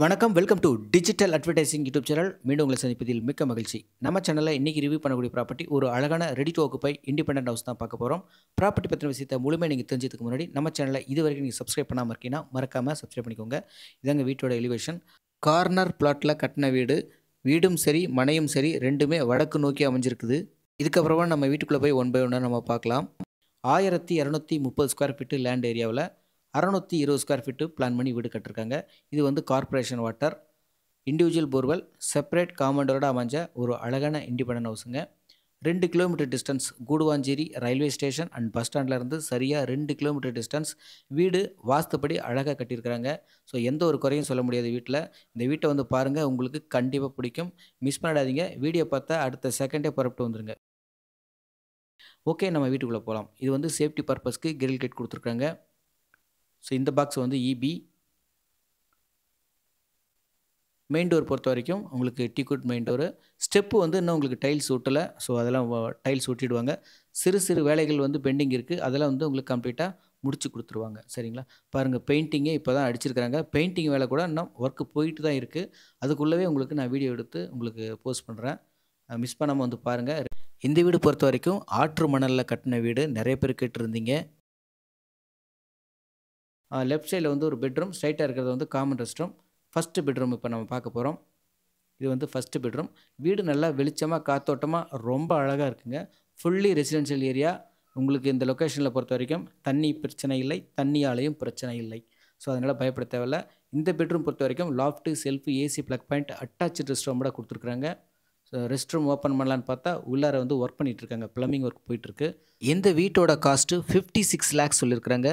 வணக்கம் welcome to digital advertising YouTube channel. மீண்டும் உங்களை சந்திப்பதில் மிக்க மகிழ்ச்சி. நம்ம சேனலில் இன்றைக்கி ரிவ்யூ பண்ணக்கூடிய ப்ராப்பர்ட்டி ஒரு அழகான ready to occupy independent house தான் பார்க்க போகிறோம். ப்ராப்பர்ட்டி பற்றின விஷயத்தை முழுமையாக நீங்கள் தெரிஞ்சதுக்கு முன்னாடி நம்ம சேனலில் இது வரைக்கும் நீங்கள் சப்ஸ்கிரைப் பண்ணாமல் இருக்கீங்கன்னா மறக்காமல் சப்ஸ்கிரைப் பண்ணிக்கோங்க. இதாங்க வீட்டோட எலிவேஷன். கார்னர் பிளாட்டில் கட்டின வீடு. வீடும் சரி மனையும் சரி ரெண்டுமே வடக்கு நோக்கி அமைஞ்சிருக்குது. இதுக்கப்புறமா நம்ம வீட்டுக்குள்ளே போய் ஒன் பை ஒன்னாக நம்ம பார்க்கலாம். 1230 ஸ்கொயர் ஃபீட்டு லேண்ட் ஏரியாவில் 620 ஸ்கொயர் ஃபீட்டு பிளான் பண்ணி வீடு கட்டிருக்காங்க. இது வந்து corporation water, individual borewell, separate காம்பவுண்டோட அமைஞ்ச ஒரு அழகான இண்டிபெண்டன்ட் ஹவுஸுங்க. 2 kilometre distance Guduvanchery railway station and bus ஸ்டாண்ட்லேருந்து சரியாக 2 கிலோமீட்டர் டிஸ்டன்ஸ். வீடு வாஸ்துப்படி அழகாக கட்டியிருக்கிறாங்க. ஸோ எந்த ஒரு குறையும் சொல்ல முடியாது வீட்டில். இந்த வீட்டை வந்து பாருங்கள், உங்களுக்கு கண்டிப்பாக பிடிக்கும். மிஸ் பண்ணிடாதீங்க. வீடியோ பார்த்தா அடுத்த செகண்டே புறப்பட்டு வந்துடுங்க. ஓகே, நம்ம வீட்டுக்குள்ளே போகலாம். இது வந்து சேஃப்டி பர்பஸ்க்கு கிரில் கேட் கொடுத்துருக்காங்க. ஸோ இந்த பாக்ஸ் வந்து இபி. மெயின் டோர் பொறுத்த வரைக்கும் உங்களுக்கு டீக்குட் மெயின் டோரு. ஸ்டெப்பு வந்து இன்னும் உங்களுக்கு டைல்ஸ் ஒட்டலை. ஸோ அதெல்லாம் டைல்ஸ் ஒட்டிடுவாங்க. சிறு சிறு வேலைகள் வந்து பெண்டிங் இருக்குது. அதெல்லாம் வந்து உங்களுக்கு கம்ப்ளீட்டாக முடிச்சு கொடுத்துருவாங்க. சரிங்களா? பாருங்கள், பெயிண்டிங்கே இப்போ தான் அடிச்சிருக்கிறாங்க. பெயிண்டிங் வேலை கூட இன்னும் ஒர்க்கு போயிட்டு தான் இருக்குது. அதுக்குள்ளவே உங்களுக்கு நான் வீடியோ எடுத்து உங்களுக்கு போஸ்ட் பண்ணுறேன். மிஸ் பண்ணாமல் வந்து பாருங்கள். இந்த வீடு பொறுத்த வரைக்கும் ஆற்று மணலில் கட்டின வீடு. நிறைய பேர் கேட்டிருந்தீங்க. லெஃப்ட் சைடில் வந்து ஒரு பெட்ரூம், ஸ்ட்ரைட்டாக இருக்கிறது வந்து common rest room. First bedroom இப்போ நம்ம பார்க்க போகிறோம். இது வந்து ஃபஸ்ட்டு பெட்ரூம். வீடு நல்லா வெளிச்சமாக காத்தோட்டமாக ரொம்ப அழகாக இருக்குங்க. Fully residential area. உங்களுக்கு இந்த லொக்கேஷனில் பொறுத்த வரைக்கும் தண்ணி பிரச்சனை இல்லை, தண்ணியாலையும் பிரச்சனை இல்லை. ஸோ அதனால் பயப்பட தேவையில்லை. இந்த பெட்ரூம் பொறுத்த வரைக்கும் loft, shelf, AC plug point, attach rest ரூமோட கொடுத்துருக்குறாங்க. ஸோ ரெஸ்ட் ரூம் ஓப்பன் பண்ணலான்னு பார்த்தா உள்ளார வந்து ஒர்க் பண்ணிகிட்ருக்காங்க. ப்ளம்பிங் ஒர்க் போயிட்டுருக்கு. இந்த வீட்டோட காஸ்ட்டு 56 லேக்ஸ் சொல்லியிருக்கிறாங்க.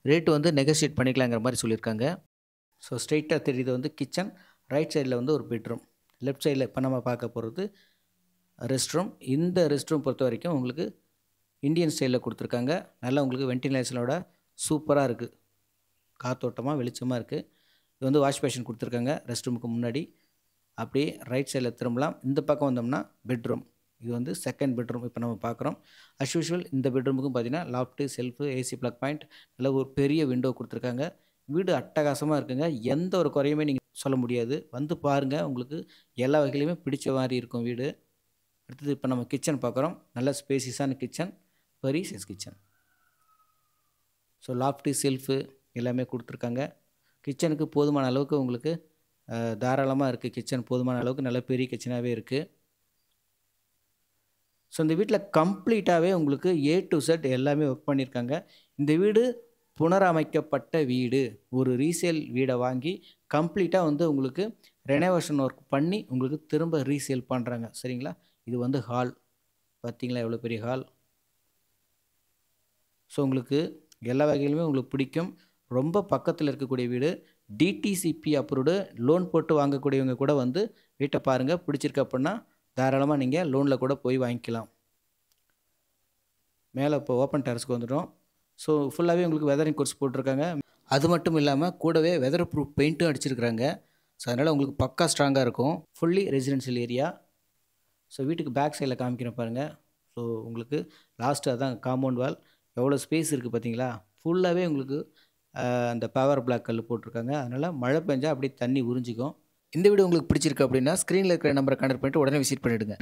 ரேட்டு வந்து நெகோஷியேட் பண்ணிக்கலாங்கிற மாதிரி சொல்லியிருக்காங்க. ஸோ ஸ்ட்ரெயிட்டாக தெரியுது வந்து கிச்சன். ரைட் சைடில் வந்து ஒரு பெட்ரூம். லெஃப்ட் சைடில் இப்போ நம்ம பார்க்க போகிறது ரெஸ்ட் ரூம். இந்த ரெஸ்ட் ரூம் பொறுத்த வரைக்கும் உங்களுக்கு இந்தியன் ஸ்டைலில் கொடுத்துருக்காங்க. நல்லா உங்களுக்கு வென்டிலேஷனோட சூப்பராக இருக்குது. காத்தோட்டமாக வெளிச்சமாக இருக்குது. இது வந்து வாஷ் பேஷன் கொடுத்துருக்காங்க ரெஸ்ட் ரூமுக்கு முன்னாடி. அப்படியே ரைட் சைடில் திரும்பலாம். இந்த பக்கம் வந்தோம்னா பெட்ரூம். இது வந்து செகண்ட் பெட்ரூம் இப்போ நம்ம பார்க்குறோம். அஸ் யூஷுவல் இந்த பெட்ரூமுக்கும் பார்த்தீங்கன்னா loft, shelf, AC plug point, நல்ல ஒரு பெரிய விண்டோ கொடுத்துருக்காங்க. வீடு அட்டகாசமாக இருக்குங்க. எந்த ஒரு குறையுமே நீங்கள் சொல்ல முடியாது. வந்து பாருங்கள், உங்களுக்கு எல்லா வகையிலையுமே பிடிச்ச மாதிரி இருக்கும் வீடு. அடுத்தது இப்போ நம்ம கிச்சன் பார்க்குறோம். நல்ல ஸ்பேசியஸான கிச்சன், பெரிய size kitchen. So loft, shelf எல்லாமே கொடுத்துருக்காங்க. கிச்சனுக்கு போதுமான அளவுக்கு உங்களுக்கு தாராளமாக இருக்குது. கிச்சன் போதுமான அளவுக்கு நல்ல பெரிய கிச்சனாகவே இருக்குது. ஸோ இந்த வீட்டில் கம்ப்ளீட்டாகவே உங்களுக்கு A to Z எல்லாமே ஒர்க் பண்ணியிருக்காங்க. இந்த வீடு புனரமைக்கப்பட்ட வீடு. ஒரு ரீசேல் வீடை வாங்கி கம்ப்ளீட்டாக வந்து உங்களுக்கு ரெனோவேஷன் ஒர்க் பண்ணி உங்களுக்கு திரும்ப ரீசேல் பண்ணுறாங்க. சரிங்களா? இது வந்து ஹால். பார்த்தீங்களா எவ்வளோ பெரிய ஹால். ஸோ உங்களுக்கு எல்லா வகையிலுமே உங்களுக்கு பிடிக்கும். ரொம்ப பக்கத்தில் இருக்கக்கூடிய வீடு. DTCP approved. லோன் போட்டு வாங்கக்கூடியவங்க கூட வந்து வீட்டை பாருங்கள். பிடிச்சிருக்கு அப்படின்னா தாராளமாக நீங்கள் லோனில் கூட போய் வாங்கிக்கலாம். மேலே இப்போ ஓப்பன் டெரஸ்க்கு வந்துடும். ஸோ ஃபுல்லாகவே உங்களுக்கு வெதரிங் கோர்ஸ் போட்டிருக்காங்க. அது மட்டும் இல்லாமல் கூடவே வெதர் ப்ரூஃப் பெயிண்ட்டும் அடிச்சிருக்கிறாங்க. ஸோ அதனால் உங்களுக்கு பக்கா ஸ்ட்ராங்காக இருக்கும். Fully residential area. ஸோ வீட்டுக்கு பேக் சைடில் காமிக்கிறேன் பாருங்கள். ஸோ உங்களுக்கு லாஸ்ட்டு அதான் காம்பவுண்ட் வால். எவ்வளோ ஸ்பேஸ் இருக்குது பார்த்தீங்களா? ஃபுல்லாகவே உங்களுக்கு அந்த பவர் பிளாக் கல் போட்டிருக்காங்க. அதனால் மழை பெஞ்சால் அப்படியே தண்ணி உறிஞ்சிக்கும். இந்த வீடியோ உங்களுக்கு பிடிச்சிருக்கு அப்படின்னா ஸ்க்ரீனில் இருக்கிற நம்பரை கான்டக்ட் பண்ணிட்டு உடனே விசிட் பண்ணிவிடுங்க.